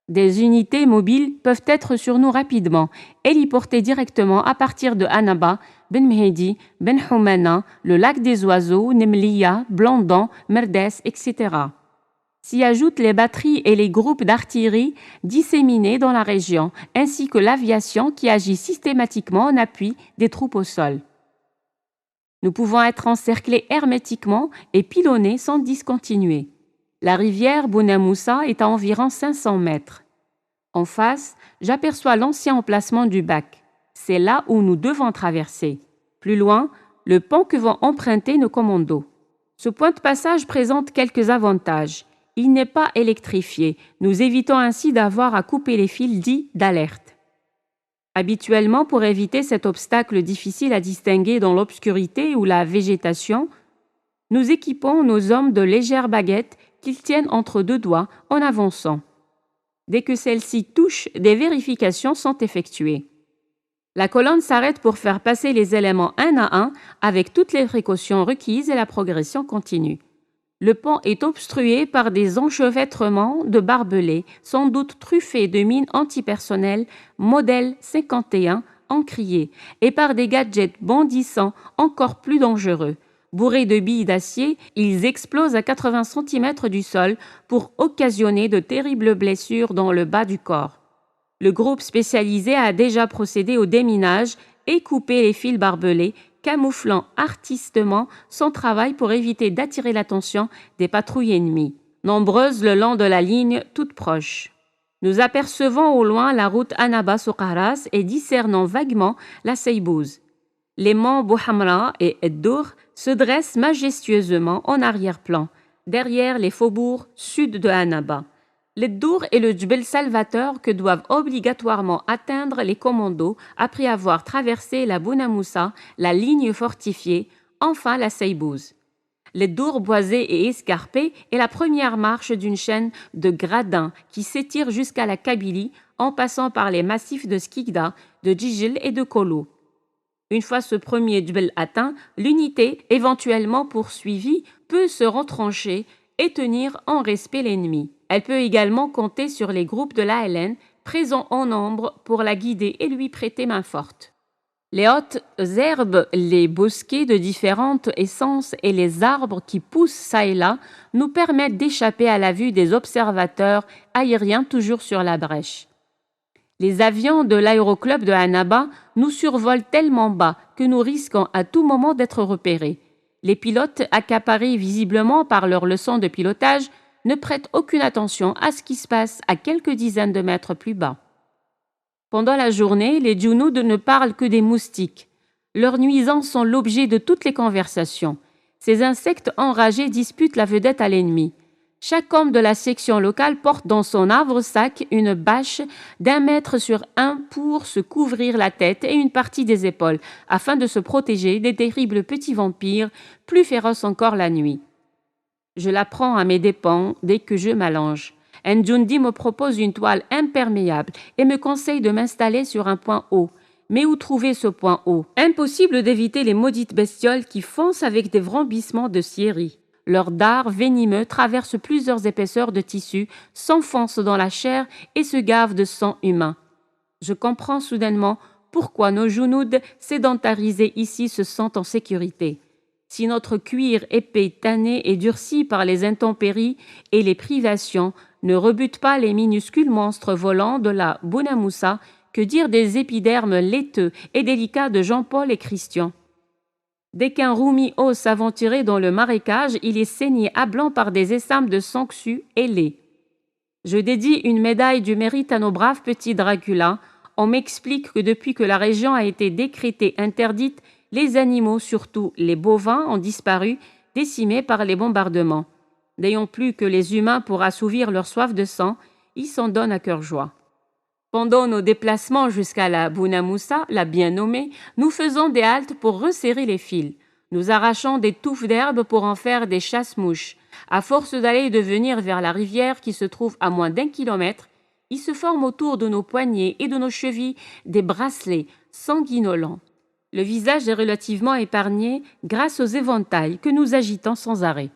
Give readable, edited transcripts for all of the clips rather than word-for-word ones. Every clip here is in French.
Des unités mobiles peuvent être sur nous rapidement et l'y porter directement à partir de Annaba, Ben Mehdi, Ben Houmana, le lac des oiseaux, Nemlia, Blandan, Merdes, etc. S'y ajoutent les batteries et les groupes d'artillerie disséminés dans la région, ainsi que l'aviation qui agit systématiquement en appui des troupes au sol. Nous pouvons être encerclés hermétiquement et pilonnés sans discontinuer. La rivière Bouna Moussa est à environ 500 mètres. En face, j'aperçois l'ancien emplacement du bac. C'est là où nous devons traverser. Plus loin, le pont que vont emprunter nos commandos. Ce point de passage présente quelques avantages. Il n'est pas électrifié. Nous évitons ainsi d'avoir à couper les fils dits d'alerte. Habituellement, pour éviter cet obstacle difficile à distinguer dans l'obscurité ou la végétation, nous équipons nos hommes de légères baguettes qu'ils tiennent entre deux doigts en avançant. Dès que celles-ci touchent, des vérifications sont effectuées. La colonne s'arrête pour faire passer les éléments un à un avec toutes les précautions requises et la progression continue. Le pont est obstrué par des enchevêtrements de barbelés, sans doute truffés de mines antipersonnelles modèle 51 encriées et par des gadgets bondissants encore plus dangereux. Bourrés de billes d'acier, ils explosent à 80 cm du sol pour occasionner de terribles blessures dans le bas du corps. Le groupe spécialisé a déjà procédé au déminage et coupé les fils barbelés, camouflant artistement son travail pour éviter d'attirer l'attention des patrouilles ennemies, nombreuses le long de la ligne toute proche. Nous apercevons au loin la route Annaba-Soukaras et discernons vaguement la Seybouze. Les monts Bouhamra et Eddour se dressent majestueusement en arrière-plan, derrière les faubourgs sud de Annaba. L'Eddour est le Djbel Salvateur que doivent obligatoirement atteindre les commandos après avoir traversé la Bouna Moussa, la ligne fortifiée, enfin la Seybouze. L'Eddour boisé et escarpé est la première marche d'une chaîne de gradins qui s'étire jusqu'à la Kabylie en passant par les massifs de Skikda, de Djijil et de Kolo. Une fois ce premier Djbel atteint, l'unité, éventuellement poursuivie, peut se retrancher et tenir en respect l'ennemi. Elle peut également compter sur les groupes de l'ALN, présents en nombre pour la guider et lui prêter main forte. Les hautes herbes, les bosquets de différentes essences et les arbres qui poussent çà et là nous permettent d'échapper à la vue des observateurs aériens toujours sur la brèche. Les avions de l'aéroclub de Annaba nous survolent tellement bas que nous risquons à tout moment d'être repérés. Les pilotes, accaparés visiblement par leurs leçons de pilotage, ne prêtent aucune attention à ce qui se passe à quelques dizaines de mètres plus bas. Pendant la journée, les Djounouds ne parlent que des moustiques. Leurs nuisances sont l'objet de toutes les conversations. Ces insectes enragés disputent la vedette à l'ennemi. Chaque homme de la section locale porte dans son havre-sac une bâche d'1 mètre sur 1 pour se couvrir la tête et une partie des épaules, afin de se protéger des terribles petits vampires, plus féroces encore la nuit. Je l'apprends à mes dépens dès que je m'allonge. Ndjoundi me propose une toile imperméable et me conseille de m'installer sur un point haut. Mais où trouver ce point haut? Impossible d'éviter les maudites bestioles qui foncent avec des vrombissements de scierie. Leurs dards venimeux traversent plusieurs épaisseurs de tissu, s'enfoncent dans la chair et se gavent de sang humain. Je comprends soudainement pourquoi nos Djounouds sédentarisés ici se sentent en sécurité. Si notre cuir épais, tanné et durci par les intempéries et les privations ne rebute pas les minuscules monstres volants de la Bouna Moussa, que dire des épidermes laiteux et délicats de Jean-Paul et Christian? Dès qu'un roumi ose s'aventurer dans le marécage, il est saigné à blanc par des essames de sangsue ailés. Je dédie une médaille du mérite à nos braves petits Dracula. On m'explique que depuis que la région a été décrétée interdite, les animaux, surtout les bovins, ont disparu, décimés par les bombardements. N'ayant plus que les humains pour assouvir leur soif de sang, ils s'en donnent à cœur joie. Pendant nos déplacements jusqu'à la Bouna Moussa, la bien nommée, nous faisons des haltes pour resserrer les fils. Nous arrachons des touffes d'herbe pour en faire des chasse-mouches. À force d'aller et de venir vers la rivière qui se trouve à moins d'1 kilomètre, il se forme autour de nos poignets et de nos chevilles des bracelets sanguinolents. Le visage est relativement épargné grâce aux éventails que nous agitons sans arrêt.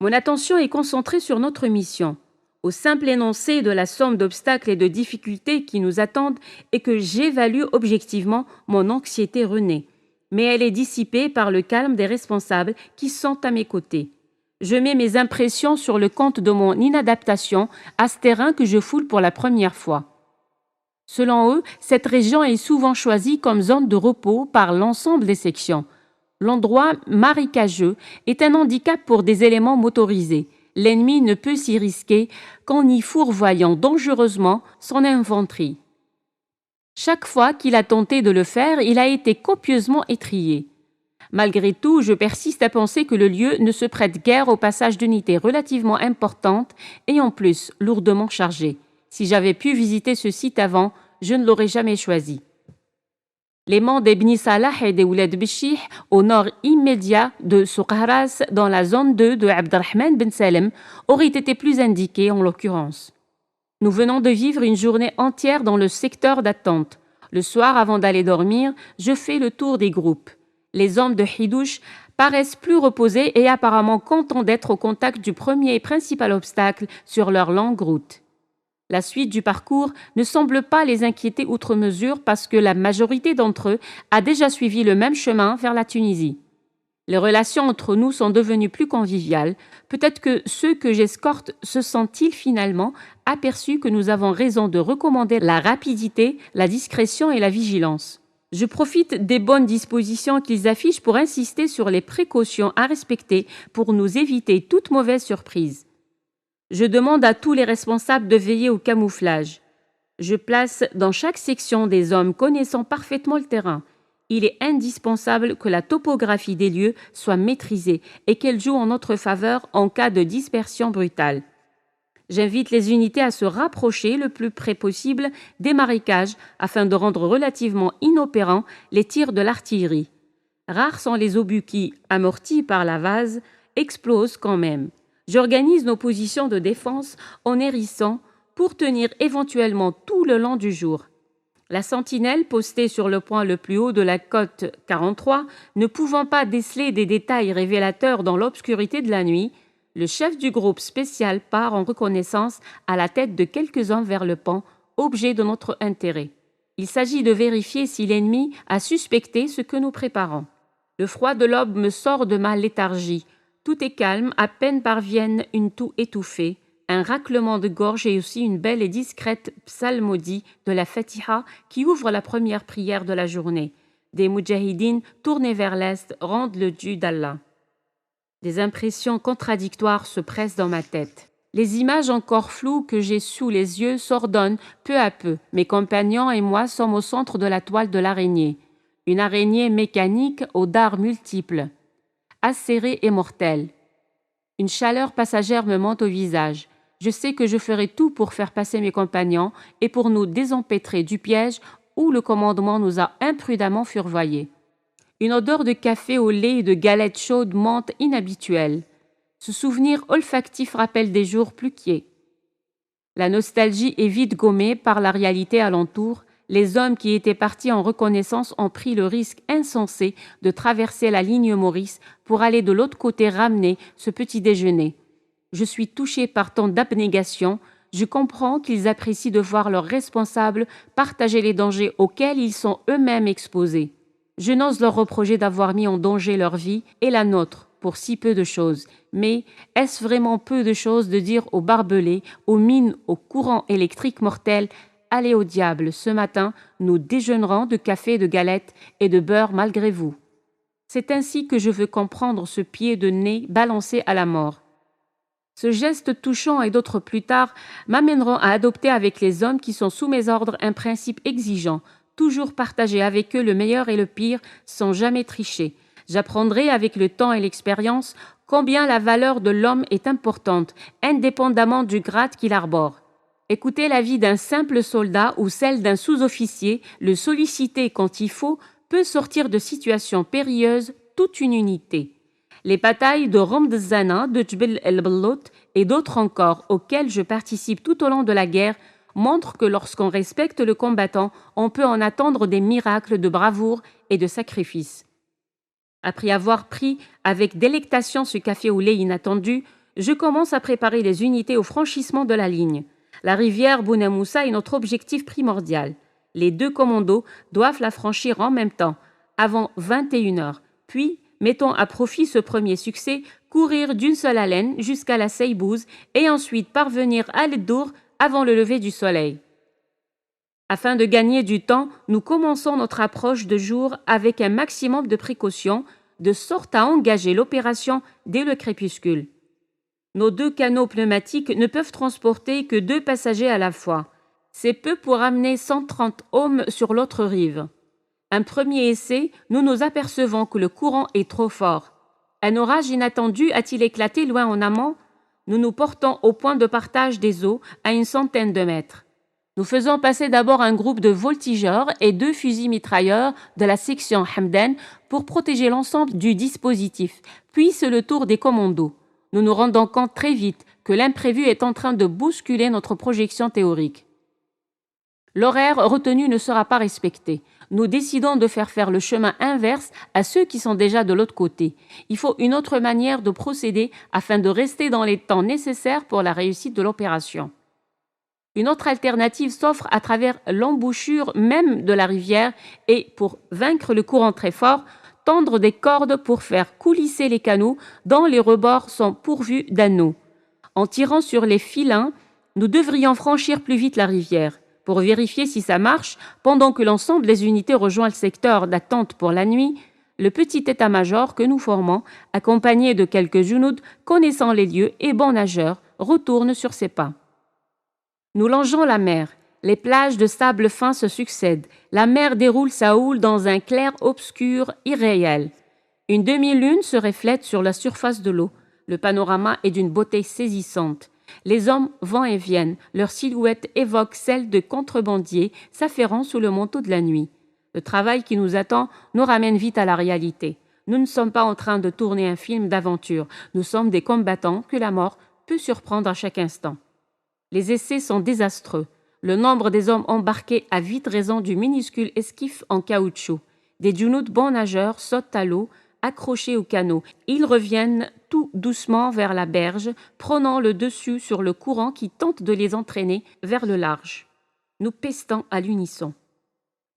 Mon attention est concentrée sur notre mission. au simple énoncé de la somme d'obstacles et de difficultés qui nous attendent et que j'évalue objectivement, mon anxiété renaît. Mais elle est dissipée par le calme des responsables qui sont à mes côtés. Je mets mes impressions sur le compte de mon inadaptation à ce terrain que je foule pour la première fois. Selon eux, cette région est souvent choisie comme zone de repos par l'ensemble des sections. L'endroit marécageux est un handicap pour des éléments motorisés. L'ennemi ne peut s'y risquer qu'en y fourvoyant dangereusement son infanterie. Chaque fois qu'il a tenté de le faire, il a été copieusement étrillé. Malgré tout, je persiste à penser que le lieu ne se prête guère au passage d'unités relativement importantes et en plus lourdement chargées. Si j'avais pu visiter ce site avant, je ne l'aurais jamais choisi. Les monts d'Ibn Salah et des Ouled Bishih, au nord immédiat de Souqaras, dans la zone 2 de Abdelrahman Ben Salem, auraient été plus indiqués en l'occurrence. Nous venons de vivre une journée entière dans le secteur d'attente. Le soir, avant d'aller dormir, je fais le tour des groupes. Les hommes de Hidouche paraissent plus reposés et apparemment contents d'être au contact du premier et principal obstacle sur leur longue route. La suite du parcours ne semble pas les inquiéter outre mesure parce que la majorité d'entre eux a déjà suivi le même chemin vers la Tunisie. Les relations entre nous sont devenues plus conviviales. Peut-être que ceux que j'escorte se sont-ils finalement aperçus que nous avons raison de recommander la rapidité, la discrétion et la vigilance. Je profite des bonnes dispositions qu'ils affichent pour insister sur les précautions à respecter pour nous éviter toute mauvaise surprise. Je demande à tous les responsables de veiller au camouflage. Je place dans chaque section des hommes connaissant parfaitement le terrain. Il est indispensable que la topographie des lieux soit maîtrisée et qu'elle joue en notre faveur en cas de dispersion brutale. J'invite les unités à se rapprocher le plus près possible des marécages afin de rendre relativement inopérants les tirs de l'artillerie. Rares sont les obus qui, amortis par la vase, explosent quand même. J'organise nos positions de défense en hérissant pour tenir éventuellement tout le long du jour. La sentinelle, postée sur le point le plus haut de la côte 43, ne pouvant pas déceler des détails révélateurs dans l'obscurité de la nuit, le chef du groupe spécial part en reconnaissance à la tête de quelques hommes vers le pont, objet de notre intérêt. Il s'agit de vérifier si l'ennemi a suspecté ce que nous préparons. Le froid de l'aube me sort de ma léthargie. Tout est calme, à peine parviennent une toux étouffée, un raclement de gorge et aussi une belle et discrète psalmodie de la Fatiha qui ouvre la première prière de la journée. Des moudjahidines tournés vers l'est rendent le dû d'Allah. Des impressions contradictoires se pressent dans ma tête. Les images encore floues que j'ai sous les yeux s'ordonnent peu à peu. Mes compagnons et moi sommes au centre de la toile de l'araignée. Une araignée mécanique aux dards multiples, acérée et mortelle. Une chaleur passagère me monte au visage. Je sais que je ferai tout pour faire passer mes compagnons et pour nous désempêtrer du piège où le commandement nous a imprudemment fourvoyés. Une odeur de café au lait et de galettes chaudes monte inhabituelle. Ce souvenir olfactif rappelle des jours plus quiets. La nostalgie est vite gommée par la réalité alentour. Les hommes qui étaient partis en reconnaissance ont pris le risque insensé de traverser la ligne Maurice pour aller de l'autre côté ramener ce petit déjeuner. Je suis touché par tant d'abnégation. Je comprends qu'ils apprécient de voir leurs responsables partager les dangers auxquels ils sont eux-mêmes exposés. Je n'ose leur reprocher d'avoir mis en danger leur vie et la nôtre pour si peu de choses. Mais est-ce vraiment peu de choses de dire aux barbelés, aux mines, aux courants électriques mortels « Allez au diable, ce matin, nous déjeunerons de café, de galettes et de beurre malgré vous. » C'est ainsi que je veux comprendre ce pied de nez balancé à la mort. Ce geste touchant et d'autres plus tard m'amèneront à adopter avec les hommes qui sont sous mes ordres un principe exigeant, toujours partager avec eux le meilleur et le pire sans jamais tricher. J'apprendrai avec le temps et l'expérience combien la valeur de l'homme est importante, indépendamment du grade qu'il arbore. Écouter l'avis d'un simple soldat ou celle d'un sous-officier, le solliciter quand il faut, peut sortir de situations périlleuses toute une unité. Les batailles de Ramd-Zana, de Jbel el-Ballout et d'autres encore auxquelles je participe tout au long de la guerre montrent que lorsqu'on respecte le combattant, on peut en attendre des miracles de bravoure et de sacrifice. Après avoir pris avec délectation ce café au lait inattendu, Je commence à préparer les unités au franchissement de la ligne. La rivière Bounamoussa est notre objectif primordial. Les 2 commandos doivent la franchir en même temps, avant 21h. Puis, mettons à profit ce premier succès, courir d'une seule haleine jusqu'à la Seybouze et ensuite parvenir à l'Eddour avant le lever du soleil. Afin de gagner du temps, nous commençons notre approche de jour avec un maximum de précautions, de sorte à engager l'opération dès le crépuscule. Nos 2 canots pneumatiques ne peuvent transporter que 2 passagers à la fois. C'est peu pour amener 130 hommes sur l'autre rive. Un premier essai, nous nous apercevons que le courant est trop fort. Un orage inattendu a-t-il éclaté loin en amont? Nous nous portons au point de partage des eaux à une centaine de mètres. Nous faisons passer d'abord un groupe de voltigeurs et 2 fusils mitrailleurs de la section Hamdan pour protéger l'ensemble du dispositif, puis c'est le tour des commandos. Nous nous rendons compte très vite que l'imprévu est en train de bousculer notre projection théorique. L'horaire retenu ne sera pas respecté. Nous décidons de faire le chemin inverse à ceux qui sont déjà de l'autre côté. Il faut une autre manière de procéder afin de rester dans les temps nécessaires pour la réussite de l'opération. Une autre alternative s'offre à travers l'embouchure même de la rivière et, pour vaincre le courant très fort, tendre des cordes pour faire coulisser les canaux dont les rebords sont pourvus d'anneaux. En tirant sur les filins, nous devrions franchir plus vite la rivière. Pour vérifier si ça marche, pendant que l'ensemble des unités rejoint le secteur d'attente pour la nuit, le petit état-major que nous formons, accompagné de quelques junouds connaissant les lieux et bons nageurs, retourne sur ses pas. Nous longeons la mer. Les plages de sable fin se succèdent. La mer déroule sa houle dans un clair-obscur irréel. Une demi-lune se reflète sur la surface de l'eau. Le panorama est d'une beauté saisissante. Les hommes vont et viennent. Leur silhouette évoque celle de contrebandiers s'affairant sous le manteau de la nuit. Le travail qui nous attend nous ramène vite à la réalité. Nous ne sommes pas en train de tourner un film d'aventure. Nous sommes des combattants que la mort peut surprendre à chaque instant. Les essais sont désastreux. Le nombre des hommes embarqués a vite raison du minuscule esquif en caoutchouc. Des djunouds bons nageurs sautent à l'eau, accrochés au canot. Ils reviennent tout doucement vers la berge, prenant le dessus sur le courant qui tente de les entraîner vers le large. Nous pestons à l'unisson.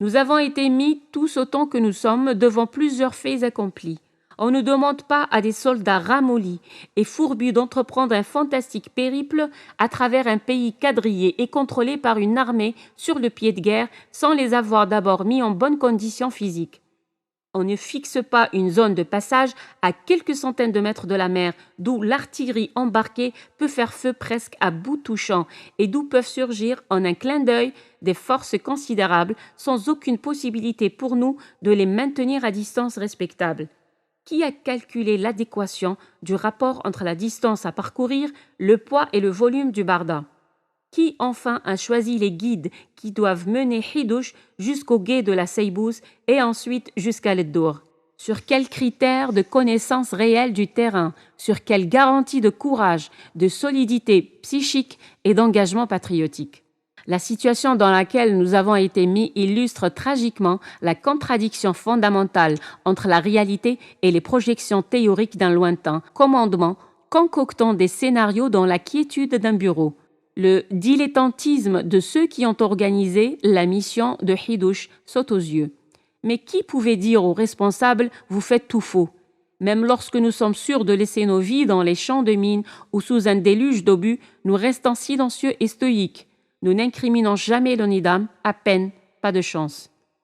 Nous avons été mis, tous autant que nous sommes, devant plusieurs faits accomplis. On ne demande pas à des soldats ramollis et fourbus d'entreprendre un fantastique périple à travers un pays quadrillé et contrôlé par une armée sur le pied de guerre sans les avoir d'abord mis en bonne condition physique. On ne fixe pas une zone de passage à quelques centaines de mètres de la mer, d'où l'artillerie embarquée peut faire feu presque à bout touchant et d'où peuvent surgir en un clin d'œil des forces considérables sans aucune possibilité pour nous de les maintenir à distance respectable. Qui a calculé l'adéquation du rapport entre la distance à parcourir, le poids et le volume du barda? Qui enfin a choisi les guides qui doivent mener Hidouche jusqu'au gué de la Seybouze et ensuite jusqu'à l'Eddour? Sur quels critères de connaissance réelle du terrain? Sur quelle garantie de courage, de solidité psychique et d'engagement patriotique? La situation dans laquelle nous avons été mis illustre tragiquement la contradiction fondamentale entre la réalité et les projections théoriques d'un lointain commandement concoctant des scénarios dans la quiétude d'un bureau. Le dilettantisme de ceux qui ont organisé la mission de Hidouche saute aux yeux. Mais qui pouvait dire aux responsables « vous faites tout faux » Même lorsque nous sommes sûrs de laisser nos vies dans les champs de mines ou sous un déluge d'obus, nous restons silencieux et stoïques. Nous n'incriminons jamais l'ONIDAM, à peine, pas de chance.